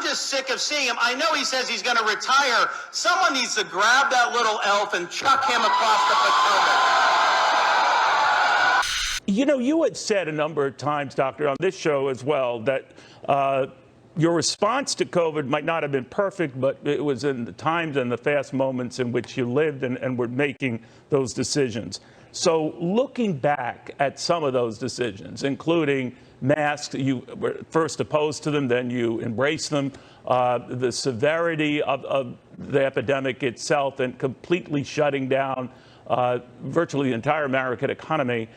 I'm just sick of seeing him. I know he says he's going to retire. Someone needs to grab that little elf and chuck him across the Potomac. You know, you had said a number of times, Doctor, on this show as well, that your response to COVID might not have been perfect, but it was in the times and the fast moments in which you lived and were making those decisions. So looking back at some of those decisions, including masks, you were first opposed to them, then you embraced them, the severity of the epidemic itself and completely shutting down virtually the entire American economy.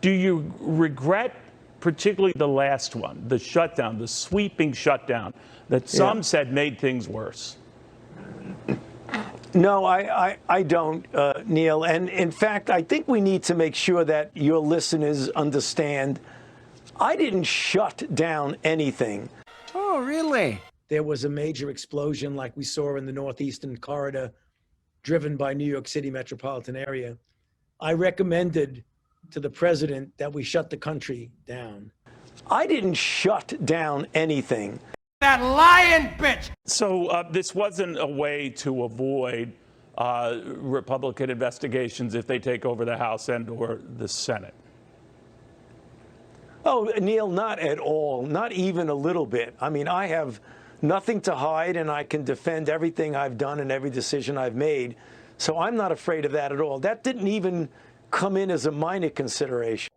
Do you regret particularly the last one, the shutdown, the sweeping shutdown that some said made things worse? No, I don't, Neil. And in fact, I think we need to make sure that your listeners understand I didn't shut down anything. Oh, really? There was a major explosion like we saw in the Northeastern Corridor, driven by New York City metropolitan area. I recommended to the president that we shut the country down. I didn't shut down anything. That lying bitch! So this wasn't a way to avoid Republican investigations if they take over the House and or the Senate? Oh, Neil, not at all. Not even a little bit. I mean, I have nothing to hide, and I can defend everything I've done and every decision I've made. So I'm not afraid of that at all. That didn't even come in as a minor consideration.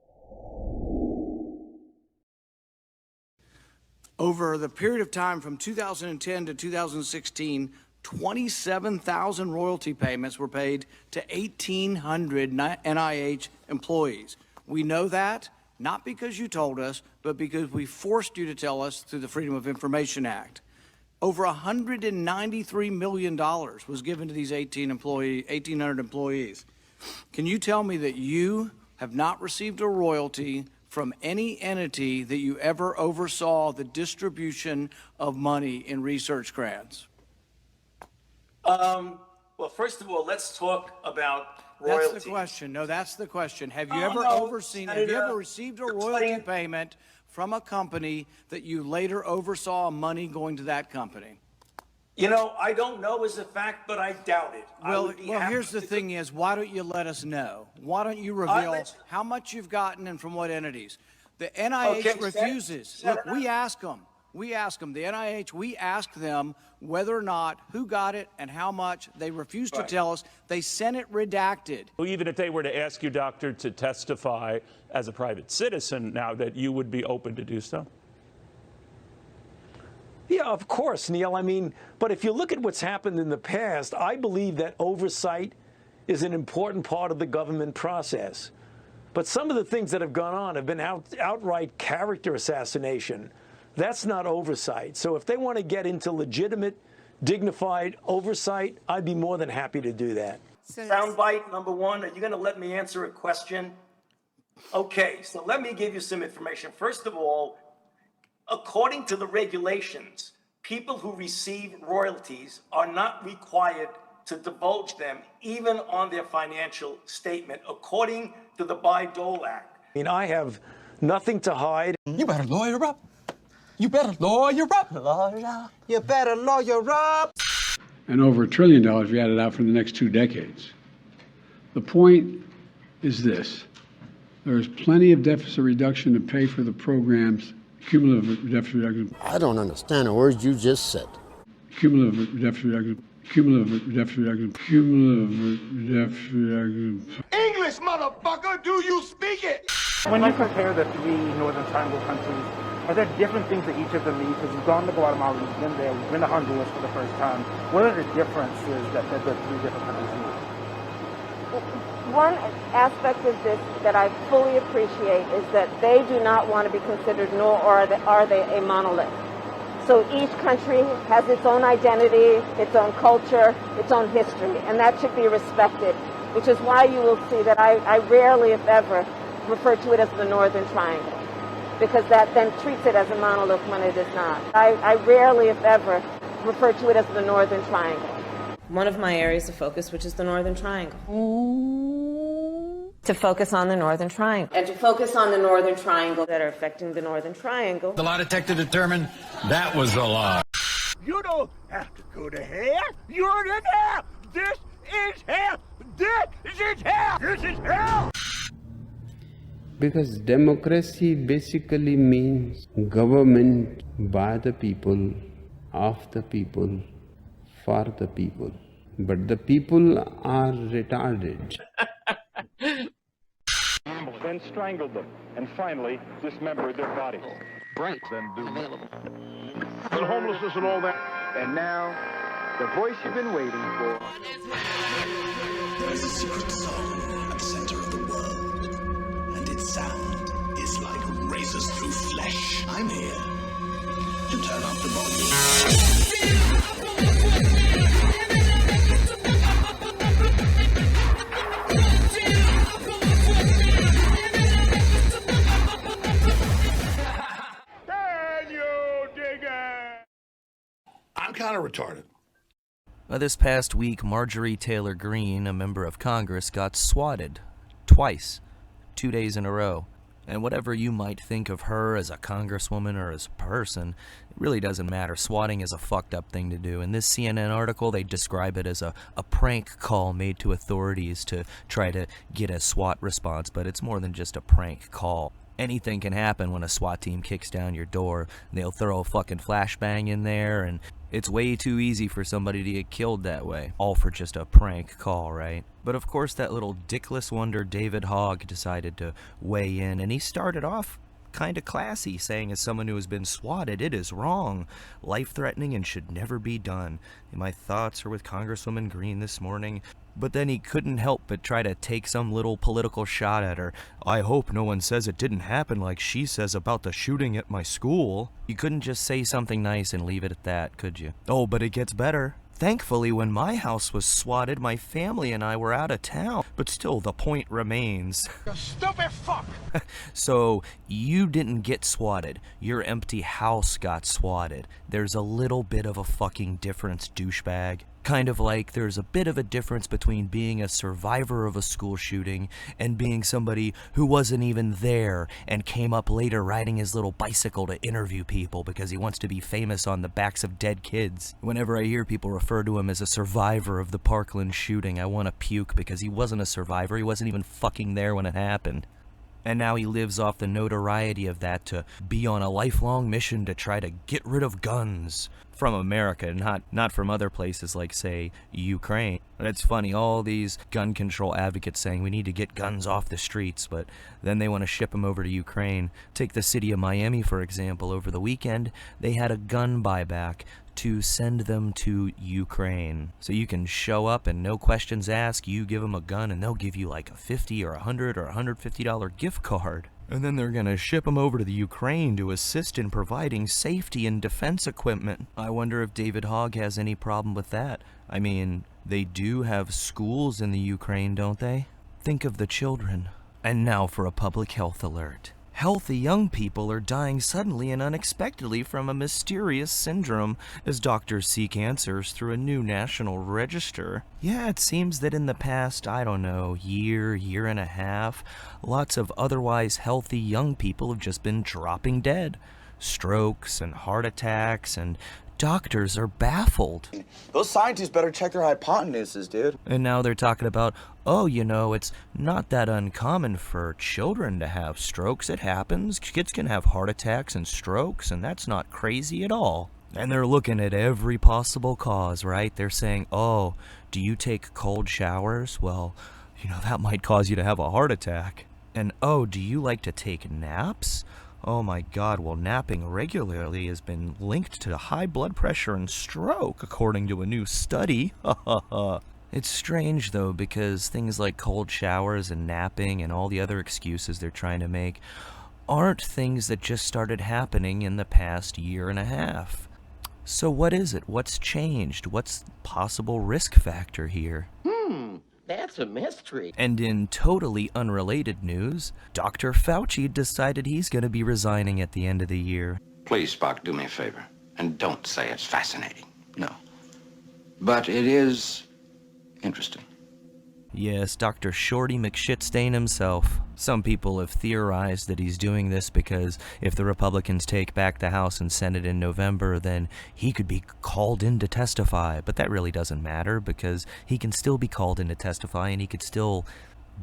Over the period of time from 2010 to 2016, 27,000 royalty payments were paid to 1,800 NIH employees. We know that not because you told us, but because we forced you to tell us through the Freedom of Information Act. Over $193 million was given to these 1,800 employees. Can you tell me that you have not received a royalty from any entity that you ever oversaw the distribution of money in research grants? Well, first of all, let's talk about royalty. That's the question. No, that's the question. Have you ever have you ever received a royalty payment from a company that you later oversaw money going to that company? You know, I don't know as a fact, but I doubt it. Well, here's the thing is, why don't you let us know? Why don't you reveal how much you've gotten and from what entities? The NIH refuses. Look, we ask them. We ask them. The NIH, we ask them whether or not, who got it and how much. They refuse to tell us. They sent it redacted. Even if they were to ask you, Doctor, to testify as a private citizen now, that you would be open to do so? Yeah, of course, Neil. I mean, but if you look at what's happened in the past, I believe that oversight is an important part of the government process. But some of the things that have gone on have been outright character assassination. That's not oversight. So if they want to get into legitimate, dignified oversight, I'd be more than happy to do that. Soundbite number one, are you going to let me answer a question? Okay, so let me give you some information. First of all, according to the regulations, people who receive royalties are not required to divulge them, even on their financial statement, according to the Bayh-Dole Act. I mean, I have nothing to hide. You better lawyer up. You better lawyer up. Lawyer up. You better lawyer up. And over $1 trillion if you add it out for the next 2 decades. The point is this. There is plenty of deficit reduction to pay for the programs. Cumulative deficit reduction. I don't understand the words you just said. Cumulative deficit reduction. Cumulative deficit reduction. Cumulative deficit reduction. English, motherfucker, do you speak it? When you compare the 3 Northern Triangle countries, are there different things that each of them need? Because you've gone to Guatemala, you've been there, you've been to Honduras for the first time. What are the differences that the 3 different countries need? One aspect of this that I fully appreciate is that they do not want to be considered, nor are they a monolith. So each country has its own identity, its own culture, its own history, and that should be respected, which is why you will see that I rarely, if ever, refer to it as the Northern Triangle, because that then treats it as a monolith when it is not. I rarely, if ever, refer to it as the Northern Triangle. One of my areas of focus, which is the Northern Triangle. To focus on the Northern Triangle. And to focus on the Northern Triangle that are affecting the Northern Triangle. The lie detector determined that was a lie. You don't have to go to hell. You're in hell. This is hell. This is hell. This is hell. Because democracy basically means government by the people, of the people, for the people. But the people are retarded. Then strangled them, and finally dismembered their bodies. Bright. Then available. And homelessness and all that. And now, the voice you've been waiting for. There is a secret song at the center of the world, and its sound is like razors through flesh. I'm here to turn up the volume. I'm kind of retarded. This past week, Marjorie Taylor Greene, a member of Congress, got swatted twice, 2 days in a row. And whatever you might think of her as a congresswoman or as a person, it really doesn't matter. Swatting is a fucked up thing to do. In this CNN article, they describe it as a prank call made to authorities to try to get a SWAT response, but it's more than just a prank call. Anything can happen when a SWAT team kicks down your door. They'll throw a fucking flashbang in there, and it's way too easy for somebody to get killed that way. All for just a prank call, right? But of course that little dickless wonder David Hogg decided to weigh in, and he started off kind of classy, saying as someone who has been swatted, it is wrong, life-threatening, and should never be done. And my thoughts are with Congresswoman Greene this morning. But then he couldn't help but try to take some little political shot at her. I hope no one says it didn't happen like she says about the shooting at my school. You couldn't just say something nice and leave it at that, could you? Oh, but it gets better. Thankfully, when my house was swatted, my family and I were out of town. But still, the point remains. You stupid fuck! So, you didn't get swatted. Your empty house got swatted. There's a little bit of a fucking difference, douchebag. Kind of like there's a bit of a difference between being a survivor of a school shooting and being somebody who wasn't even there and came up later riding his little bicycle to interview people because he wants to be famous on the backs of dead kids. Whenever I hear people refer to him as a survivor of the Parkland shooting, I want to puke because he wasn't a survivor. He wasn't even fucking there when it happened. And now he lives off the notoriety of that to be on a lifelong mission to try to get rid of guns from America, not from other places like, say, Ukraine. But it's funny, all these gun control advocates saying we need to get guns off the streets, but then they want to ship them over to Ukraine. Take the city of Miami, for example. Over the weekend, they had a gun buyback to send them to Ukraine. So you can show up and no questions asked, you give them a gun and they'll give you like a $50 or $100 or $150 gift card. And then they're gonna ship them over to the Ukraine to assist in providing safety and defense equipment. I wonder if David Hogg has any problem with that. I mean, they do have schools in the Ukraine, don't they? Think of the children. And now for a public health alert. Healthy young people are dying suddenly and unexpectedly from a mysterious syndrome as doctors seek answers through a new national register. Yeah, it seems that in the past, I don't know, year and a half, lots of otherwise healthy young people have just been dropping dead. Strokes and heart attacks, and doctors are baffled. Those scientists better check their hypotenuses, dude. And now they're talking about, oh, you know, it's not that uncommon for children to have strokes. It happens. Kids can have heart attacks and strokes, and that's not crazy at all. And they're looking at every possible cause, right? They're saying, oh, do you take cold showers? Well, you know, that might cause you to have a heart attack. And oh, do you like to take naps? Oh my God, well, napping regularly has been linked to high blood pressure and stroke, according to a new study. It's strange, though, because things like cold showers and napping and all the other excuses they're trying to make aren't things that just started happening in the past year and a half. So what is it? What's changed? What's the possible risk factor here? That's a mystery. And in totally unrelated news, Dr. Fauci decided he's going to be resigning at the end of the year. Please, Spock, do me a favor. And don't say it's fascinating. No. But it is interesting. Yes, Dr. Shorty McShitstain himself. Some people have theorized that he's doing this because if the Republicans take back the House and Senate in November, then he could be called in to testify. But that really doesn't matter because he can still be called in to testify and he could still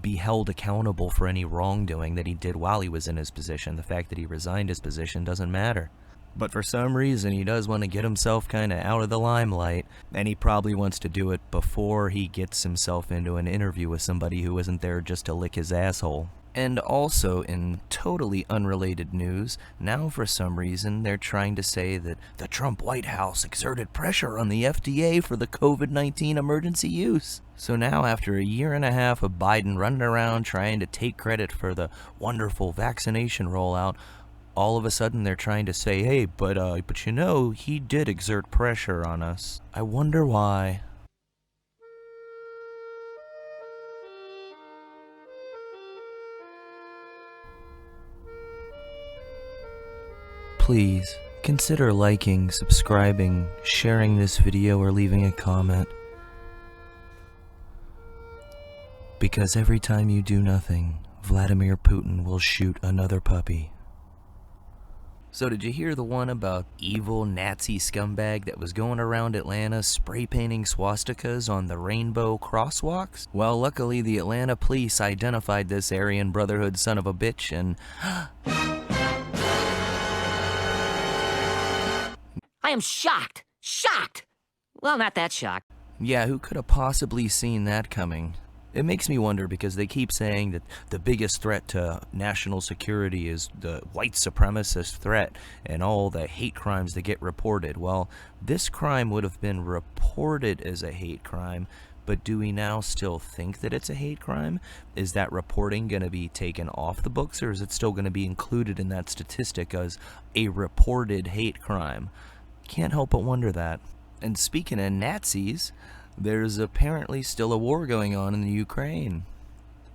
be held accountable for any wrongdoing that he did while he was in his position. The fact that he resigned his position doesn't matter. But for some reason, he does want to get himself kind of out of the limelight, and he probably wants to do it before he gets himself into an interview with somebody who isn't there just to lick his asshole. And also, in totally unrelated news, now for some reason they're trying to say that the Trump White House exerted pressure on the FDA for the COVID-19 emergency use. So now, after a year and a half of Biden running around trying to take credit for the wonderful vaccination rollout, all of a sudden they're trying to say, hey, but you know, he did exert pressure on us. I wonder why. Please, consider liking, subscribing, sharing this video, or leaving a comment. Because every time you do nothing, Vladimir Putin will shoot another puppy. So did you hear the one about evil Nazi scumbag that was going around Atlanta spray painting swastikas on the rainbow crosswalks? Well, luckily the Atlanta police identified this Aryan Brotherhood son of a bitch and... I am shocked! Shocked! Well, not that shocked. Yeah, who could have possibly seen that coming? It makes me wonder because they keep saying that the biggest threat to national security is the white supremacist threat and all the hate crimes that get reported. Well, this crime would have been reported as a hate crime, but do we now still think that it's a hate crime? Is that reporting going to be taken off the books, or is it still going to be included in that statistic as a reported hate crime? Can't help but wonder that. And speaking of Nazis, there's apparently still a war going on in the Ukraine.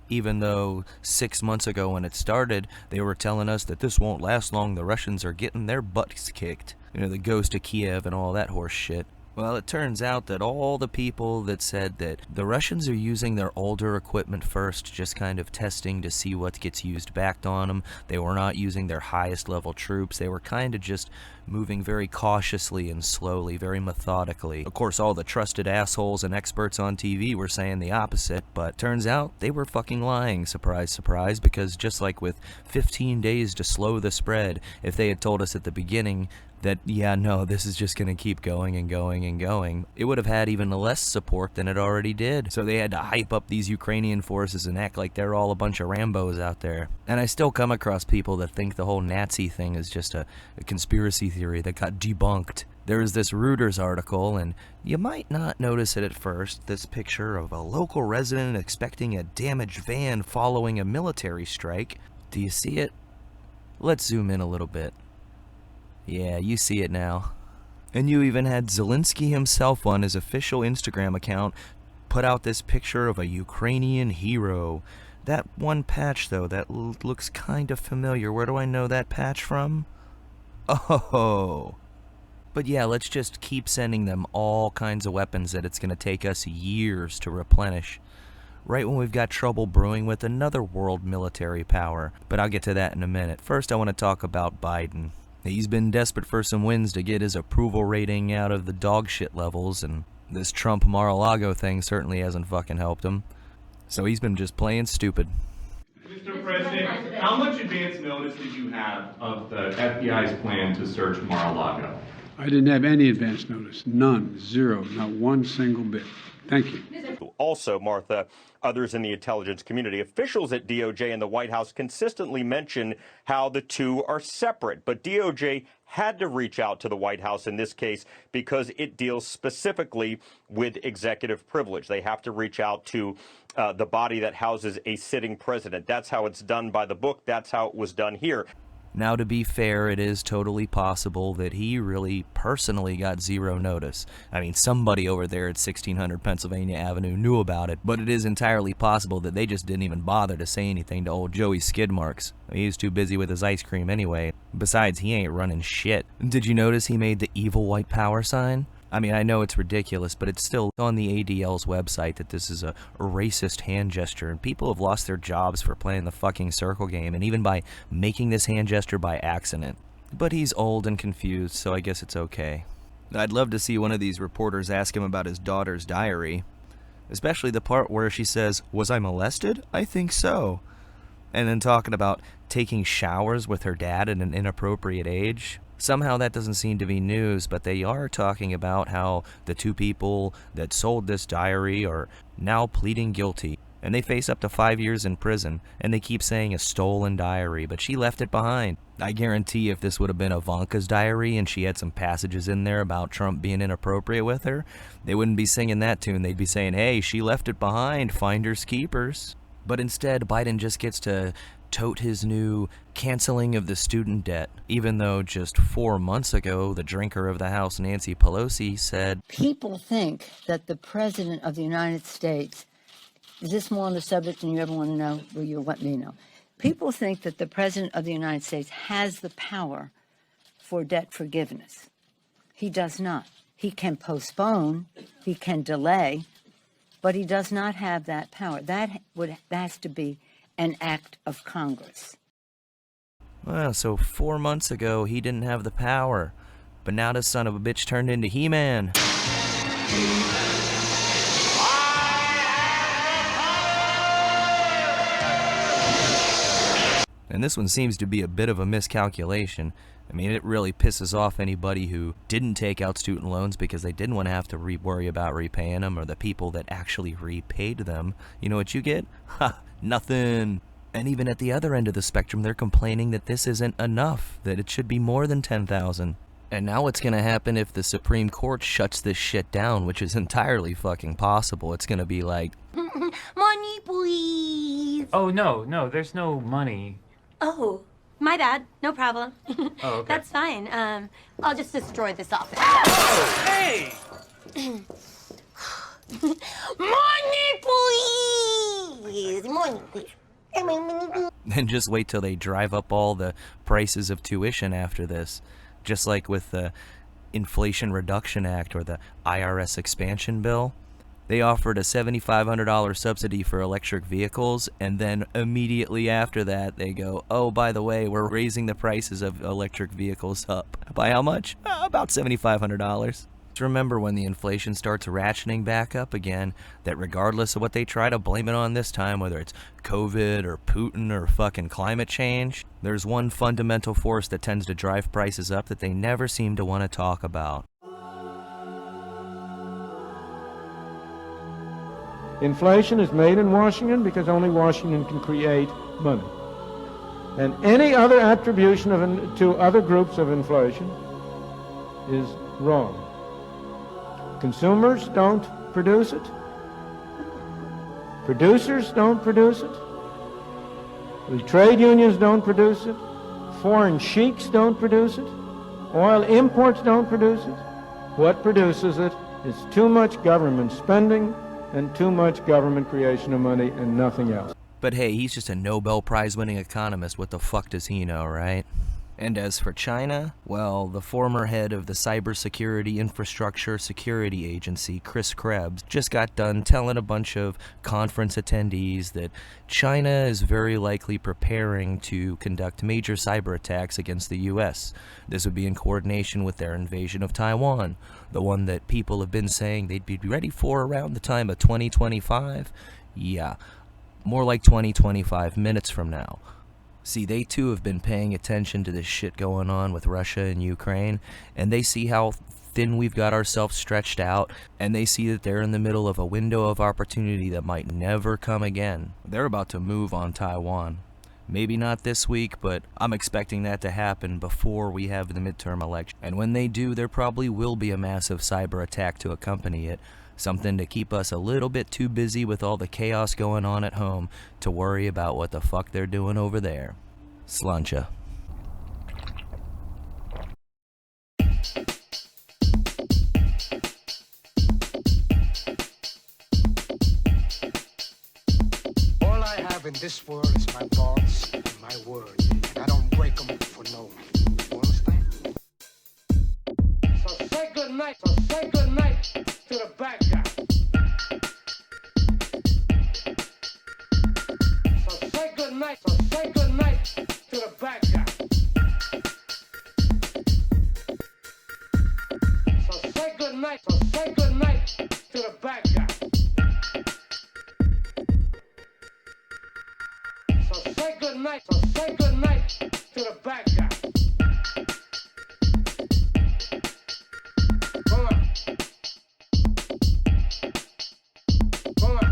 Even though 6 months ago when it started, they were telling us that this won't last long, the Russians are getting their butts kicked. You know, the ghost of Kiev and all that horse shit. Well, it turns out that all the people that said that the Russians are using their older equipment first, just kind of testing to see what gets used back on them. They were not using their highest level troops. They were kind of just moving very cautiously and slowly, very methodically. Of course, all the trusted assholes and experts on TV were saying the opposite, but turns out they were fucking lying, surprise, surprise, because just like with 15 days to slow the spread, if they had told us at the beginning that, yeah, no, this is just going to keep going and going and going, it would have had even less support than it already did. So they had to hype up these Ukrainian forces and act like they're all a bunch of Rambos out there. And I still come across people that think the whole Nazi thing is just a conspiracy theory that got debunked. There is this Reuters article, and you might not notice it at first, this picture of a local resident expecting a damaged van following a military strike. Do you see it? Let's zoom in a little bit. Yeah, you see it now. And you even had Zelensky himself on his official Instagram account put out this picture of a Ukrainian hero. That one patch, though, that looks kind of familiar. Where do I know that patch from? Oh. But yeah, let's just keep sending them all kinds of weapons that it's going to take us years to replenish. Right when we've got trouble brewing with another world military power. But I'll get to that in a minute. First, I want to talk about Biden. He's been desperate for some wins to get his approval rating out of the dog shit levels, and this Trump Mar-a-Lago thing certainly hasn't fucking helped him. So he's been just playing stupid. Mr. President, how much advance notice did you have of the FBI's plan to search Mar-a-Lago? I didn't have any advance notice. None. Zero. Not one single bit. Thank you. Also, Martha, others in the intelligence community, officials at DOJ and the White House consistently mention how the two are separate. But DOJ had to reach out to the White House in this case because it deals specifically with executive privilege. They have to reach out to the body that houses a sitting president. That's how it's done by the book. That's how it was done here. Now, to be fair, it is totally possible that he really personally got zero notice. I mean, somebody over there at 1600 Pennsylvania Avenue knew about it, but it is entirely possible that they just didn't even bother to say anything to old Joey's skid marks. He's too busy with his ice cream anyway. Besides, he ain't running shit. Did you notice he made the evil white power sign? I mean, I know it's ridiculous, but it's still on the ADL's website that this is a racist hand gesture, and people have lost their jobs for playing the fucking circle game, and even by making this hand gesture by accident. But he's old and confused, so I guess it's okay. I'd love to see one of these reporters ask him about his daughter's diary, especially the part where she says, "Was I molested? I think so." And then talking about taking showers with her dad at an inappropriate age. Somehow that doesn't seem to be news, but they are talking about how the two people that sold this diary are now pleading guilty, and they face up to 5 years in prison, and they keep saying a stolen diary, but she left it behind. I guarantee if this would have been Ivanka's diary and she had some passages in there about Trump being inappropriate with her, they wouldn't be singing that tune. They'd be saying, "Hey, she left it behind, finders keepers." But instead, Biden just gets to tote his new canceling of the student debt, even though just 4 months ago, the drinker of the House, Nancy Pelosi, said, "People think that the President of the United States," is this more on the subject than you ever want to know? Well, you'll let me know. "People think that the President of the United States has the power for debt forgiveness. He does not. He can postpone, he can delay, but he does not have that power. That has to be an act of Congress." Well, so 4 months ago, he didn't have the power, but now this son of a bitch turned into He-Man. And this one seems to be a bit of a miscalculation. I mean, it really pisses off anybody who didn't take out student loans because they didn't want to have to worry about repaying them, or the people that actually repaid them. You know what you get? Ha! Nothing. And even at the other end of the spectrum, they're complaining that this isn't enough, that it should be more than $10,000. And now what's going to happen if the Supreme Court shuts this shit down, which is entirely fucking possible? It's going to be like, "Money, please." Oh, no, there's no money. Oh, my bad. No problem. Oh, okay. That's fine. I'll just destroy this office. Oh, hey! Money, please. Money, please. and just wait till they drive up all the prices of tuition after this. Just like with the Inflation Reduction Act or the IRS expansion bill. They offered a $7,500 subsidy for electric vehicles, and then immediately after that they go, "Oh, by the way, we're raising the prices of electric vehicles up." By how much? About $7,500. Remember, when the inflation starts ratcheting back up again, that regardless of what they try to blame it on this time, whether it's COVID or Putin or fucking climate change, there's one fundamental force that tends to drive prices up that they never seem to want to talk about. Inflation is made in Washington because only Washington can create money. And any other attribution to other groups of inflation is wrong. Consumers don't produce it. Producers don't produce it. The trade unions don't produce it. Foreign sheiks don't produce it. Oil imports don't produce it. What produces it is too much government spending and too much government creation of money and nothing else. But hey, he's just a Nobel Prize winning economist. What the fuck does he know, right? And as for China, well, the former head of the Cybersecurity Infrastructure Security Agency, Chris Krebs, just got done telling a bunch of conference attendees that China is very likely preparing to conduct major cyber attacks against the US. This would be in coordination with their invasion of Taiwan, the one that people have been saying they'd be ready for around the time of 2025. Yeah, more like 2025 minutes from now. See, they too have been paying attention to this shit going on with Russia and Ukraine, and they see how thin we've got ourselves stretched out, and they see that they're in the middle of a window of opportunity that might never come again. They're about to move on Taiwan. Maybe not this week, but I'm expecting that to happen before we have the midterm election. And when they do, there probably will be a massive cyber attack to accompany it. Something to keep us a little bit too busy with all the chaos going on at home to worry about what the fuck they're doing over there. Slancha. All I have in this world is my thoughts and my words, and I don't break them for no one. You understand? So say good good night, so say good night to the bad guy. So say good night, so say good night to the bad guy. So say good night, so say good night to the bad guy. So say good night, so say good night to the bad guy. Come on. Come on.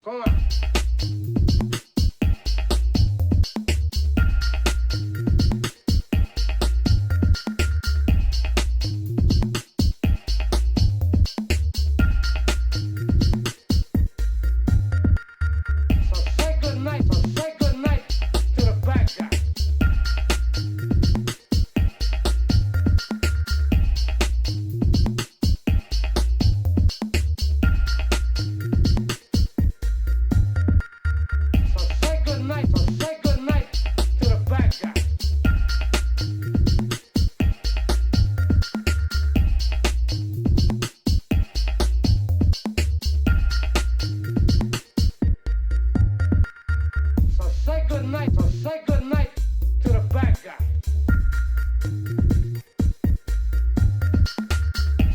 Come on. So say good night, so say good night to the bad guy. So say good night, so say good night to the bad guy. So say good night, so say good night to the bad guy. So say good night, so say good night to the bad guy.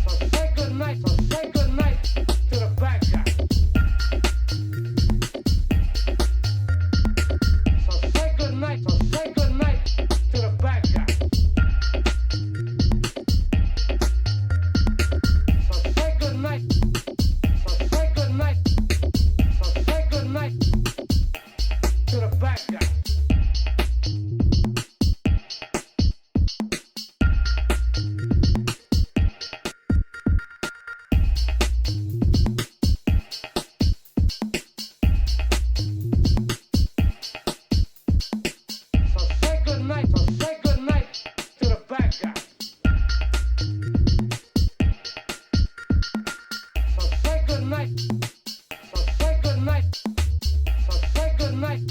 So say good night, so say good night to the bad guy. So say good night, so say good night, so say good night to the bad guy. So say good night, so say good night to the bad guy. So say good night, so say good night, so say good night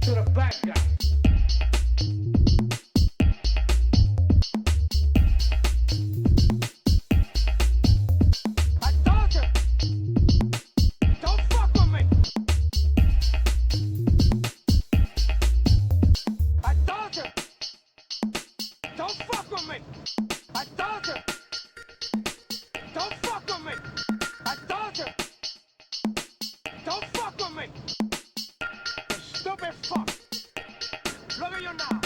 to the bad guy. I told you, don't fuck with me. I told you, don't fuck with me. I told you, don't fuck with me. I told you, don't fuck with me. You stupid fuck. Look at you now.